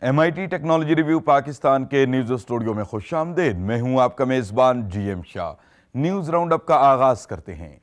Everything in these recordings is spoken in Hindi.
MIT टेक्नोलॉजी रिव्यू पाकिस्तान के न्यूज स्टूडियो में खुशामदीद। मैं हूं आपका मेजबान GM Shah. News round up का आगाज करते हैं।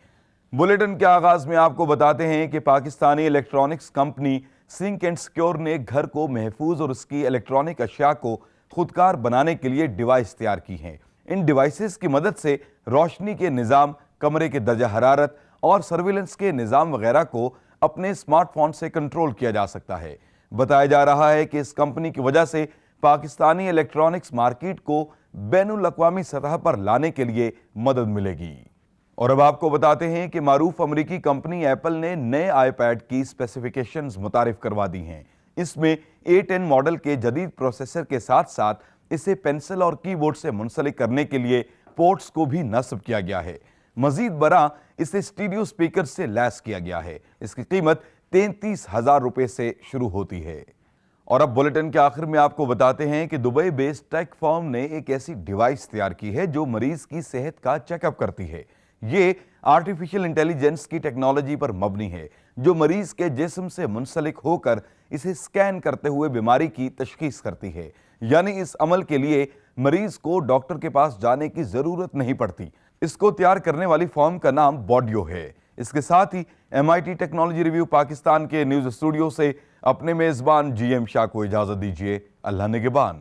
बुलेटिन के आगाज में आपको बताते हैं कि Pakistani electronics company sync and secure ने घर को महफूज और उसकी इलेक्ट्रॉनिक अशिया को खुदकार बनाने के लिए डिवाइस तैयार की हैं। इन डिवाइसेस की मदद से रोशनी के निज़ाम, कमरे के दर्जा हरारत और सर्विलेंस के निज़ाम वगैरह को अपने स्मार्टफोन से कंट्रोल किया जा सकता है। बताया जा रहा है कि इस कंपनी की वजह से पाकिस्तानी इलेक्ट्रॉनिक्स मार्केट को बैनुल अक़वामी सतह पर लाने के लिए मदद मिलेगी। और अब आपको बताते हैं कि मारूफ अमरीकी कंपनी एप्पल ने नए आईपैड की स्पेसिफिकेशंस मुतारिफ करवा दी हैं। इसमें A10 मॉडल के जदीद प्रोसेसर के साथ साथ इसे पेंसिल और कीबोर्ड से मुंसलिक करने के लिए पोर्ट्स को भी नस्ब किया गया है। मजीद बरा इसे स्टीरियो स्पीकर से लैस किया गया है। इसकी कीमत 33,000 रुपए से शुरू होती है। और अब बुलेटिन के आखिर में आपको बताते हैं कि दुबई बेस्ड टेक फर्म ने एक ऐसी डिवाइस तैयार की है जो मरीज की सेहत का चेकअप करती है। ये आर्टिफिशियल इंटेलिजेंस की टेक्नोलॉजी पर मबनी है जो मरीज के जिस्म से मुंसलिक होकर इसे स्कैन करते हुए बीमारी की तशखीस करती है। यानी इस अमल के लिए मरीज को डॉक्टर के पास जाने की जरूरत नहीं पड़ती। इसको तैयार करने वाली फर्म का नाम बॉडियो है। इसके साथ ही MIT टेक्नोलॉजी रिव्यू पाकिस्तान के न्यूज स्टूडियो से अपने मेजबान GM शाह को इजाजत दीजिए। अल्लाह निगहबान।